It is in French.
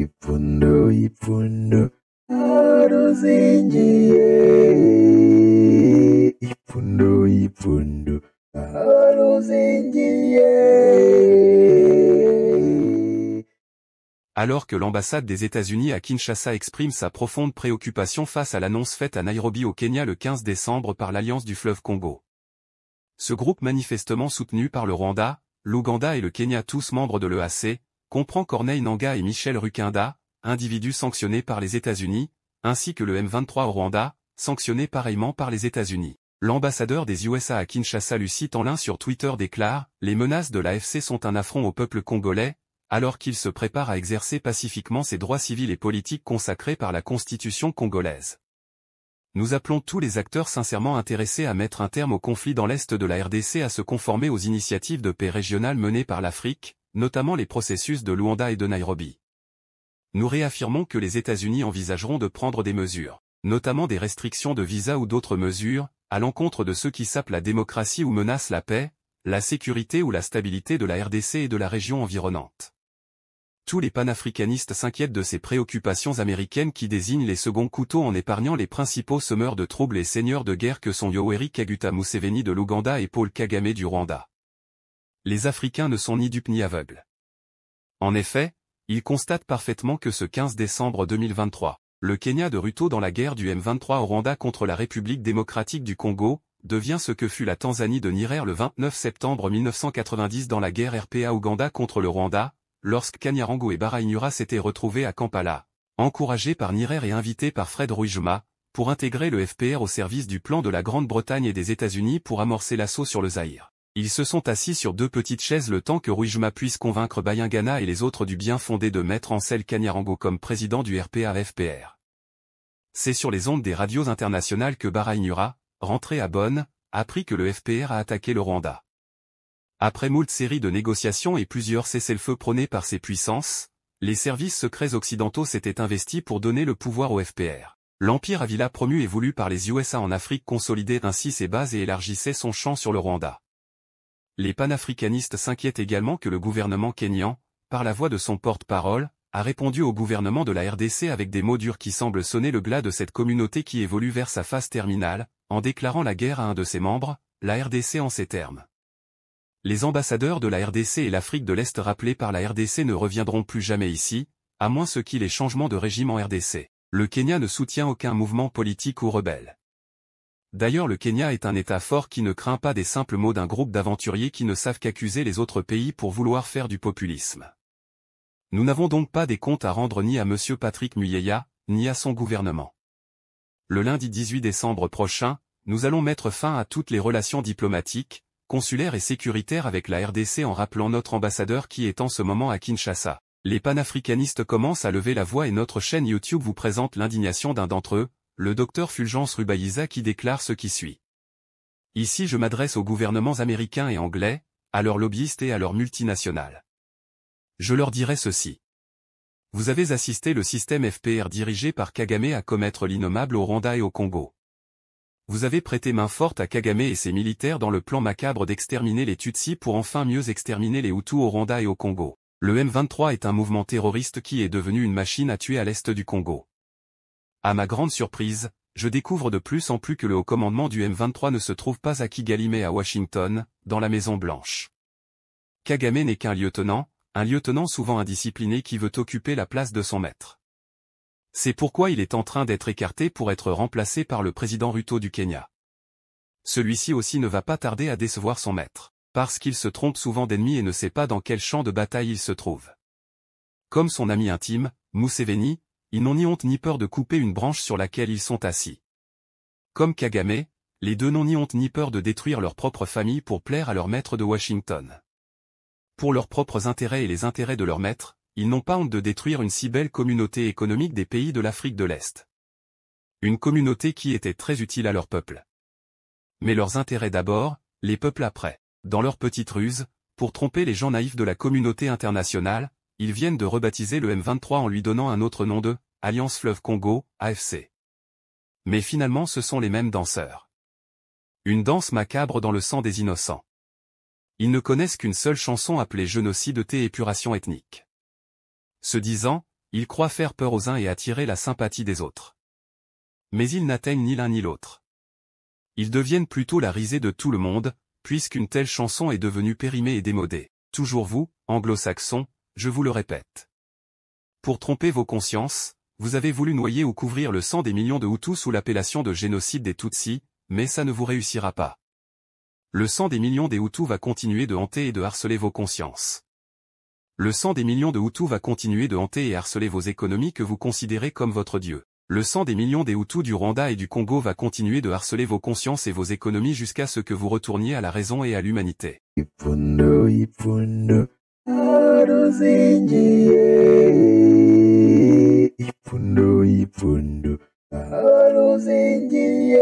Ipfundo, ipfundo, haruzingiye. Ipfundo, ipfundo, haruzingiye. Alors que l'ambassade des États-Unis à Kinshasa exprime sa profonde préoccupation face à l'annonce faite à Nairobi au Kenya le 15 décembre par l'Alliance du fleuve Congo. Ce groupe manifestement soutenu par le Rwanda, l'Ouganda et le Kenya, tous membres de l'EAC, comprend Corneille Nangaa et Michel Rukunda, individus sanctionnés par les États-Unis, ainsi que le M23 au Rwanda, sanctionné pareillement par les États-Unis. L'ambassadeur des USA à Kinshasa, Lucie Tanlin, sur Twitter déclare « Les menaces de l'AFC sont un affront au peuple congolais, alors qu'il se prépare à exercer pacifiquement ses droits civils et politiques consacrés par la Constitution congolaise. Nous appelons tous les acteurs sincèrement intéressés à mettre un terme au conflit dans l'est de la RDC à se conformer aux initiatives de paix régionales menées par l'Afrique, notamment les processus de Luanda et de Nairobi. Nous réaffirmons que les États-Unis envisageront de prendre des mesures, notamment des restrictions de visa ou d'autres mesures, à l'encontre de ceux qui sapent la démocratie ou menacent la paix, la sécurité ou la stabilité de la RDC et de la région environnante. Tous les panafricanistes s'inquiètent de ces préoccupations américaines qui désignent les seconds couteaux en épargnant les principaux semeurs de troubles et seigneurs de guerre que sont Yoweri Kaguta Museveni de l'Ouganda et Paul Kagame du Rwanda. Les Africains ne sont ni dupes ni aveugles. En effet, ils constatent parfaitement que ce 15 décembre 2023, le Kenya de Ruto dans la guerre du M23 au Rwanda contre la République démocratique du Congo, devient ce que fut la Tanzanie de Nyerere le 29 septembre 1990 dans la guerre RPA Ouganda contre le Rwanda, lorsque Kanyarangwe et Barahinyura s'étaient retrouvés à Kampala, encouragés par Nyerere et invités par Fred Rwijuma, pour intégrer le FPR au service du plan de la Grande-Bretagne et des États-Unis pour amorcer l'assaut sur le Zaïre. Ils se sont assis sur deux petites chaises le temps que Rwijuma puisse convaincre Bayingana et les autres du bien fondé de mettre en selle Kanyarangwe comme président du RPA-FPR. C'est sur les ondes des radios internationales que Barahinyura, rentré à Bonn, apprit que le FPR a attaqué le Rwanda. Après moult séries de négociations et plusieurs cessez-le-feu prônés par ces puissances, les services secrets occidentaux s'étaient investis pour donner le pouvoir au FPR. L'empire Avila promu et voulu par les USA en Afrique consolidait ainsi ses bases et élargissait son champ sur le Rwanda. Les panafricanistes s'inquiètent également que le gouvernement kényan, par la voix de son porte-parole, a répondu au gouvernement de la RDC avec des mots durs qui semblent sonner le glas de cette communauté qui évolue vers sa phase terminale, en déclarant la guerre à un de ses membres, la RDC en ces termes. Les ambassadeurs de la RDC et l'Afrique de l'Est rappelés par la RDC ne reviendront plus jamais ici, à moins qu'il y ait changement de régime en RDC. Le Kenya ne soutient aucun mouvement politique ou rebelle. D'ailleurs, le Kenya est un État fort qui ne craint pas des simples mots d'un groupe d'aventuriers qui ne savent qu'accuser les autres pays pour vouloir faire du populisme. Nous n'avons donc pas des comptes à rendre ni à M. Patrick Muyaya, ni à son gouvernement. Le lundi 18 décembre prochain, nous allons mettre fin à toutes les relations diplomatiques, consulaires et sécuritaires avec la RDC en rappelant notre ambassadeur qui est en ce moment à Kinshasa. Les panafricanistes commencent à lever la voix et notre chaîne YouTube vous présente l'indignation d'un d'entre eux, le docteur Fulgence Rubayiza qui déclare ce qui suit. Ici je m'adresse aux gouvernements américains et anglais, à leurs lobbyistes et à leurs multinationales. Je leur dirai ceci. Vous avez assisté le système FPR dirigé par Kagame à commettre l'innommable au Rwanda et au Congo. Vous avez prêté main forte à Kagame et ses militaires dans le plan macabre d'exterminer les Tutsis pour enfin mieux exterminer les Hutus au Rwanda et au Congo. Le M23 est un mouvement terroriste qui est devenu une machine à tuer à l'est du Congo. À ma grande surprise, je découvre de plus en plus que le haut commandement du M23 ne se trouve pas à Kigali mais à Washington, dans la Maison Blanche. Kagame n'est qu'un lieutenant souvent indiscipliné qui veut occuper la place de son maître. C'est pourquoi il est en train d'être écarté pour être remplacé par le président Ruto du Kenya. Celui-ci aussi ne va pas tarder à décevoir son maître, parce qu'il se trompe souvent d'ennemi et ne sait pas dans quel champ de bataille il se trouve. Comme son ami intime, Museveni, ils n'ont ni honte ni peur de couper une branche sur laquelle ils sont assis. Comme Kagame, les deux n'ont ni honte ni peur de détruire leur propre famille pour plaire à leur maître de Washington. Pour leurs propres intérêts et les intérêts de leur maître, ils n'ont pas honte de détruire une si belle communauté économique des pays de l'Afrique de l'Est. Une communauté qui était très utile à leur peuple. Mais leurs intérêts d'abord, les peuples après. Dans leur petite ruse, pour tromper les gens naïfs de la communauté internationale, ils viennent de rebaptiser le M23 en lui donnant un autre nom de Alliance Fleuve Congo, AFC. Mais finalement ce sont les mêmes danseurs. Une danse macabre dans le sang des innocents. Ils ne connaissent qu'une seule chanson appelée génocide et épuration ethnique. Ce disant, Ils croient faire peur aux uns et attirer la sympathie des autres. Mais ils n'atteignent ni l'un ni l'autre. Ils deviennent plutôt la risée de tout le monde, puisqu'une telle chanson est devenue périmée et démodée. Toujours vous, anglo-saxons, je vous le répète. Pour tromper vos consciences, vous avez voulu noyer ou couvrir le sang des millions de Hutus sous l'appellation de génocide des Tutsis, mais ça ne vous réussira pas. Le sang des millions des Hutus va continuer de hanter et de harceler vos consciences. Le sang des millions de Hutus va continuer de hanter et harceler vos économies que vous considérez comme votre Dieu. Le sang des millions des Hutus du Rwanda et du Congo va continuer de harceler vos consciences et vos économies jusqu'à ce que vous retourniez à la raison et à l'humanité. Ipfundo, ipfundo, aruzingiye. Ipfundo, ipfundo, aruzingiye.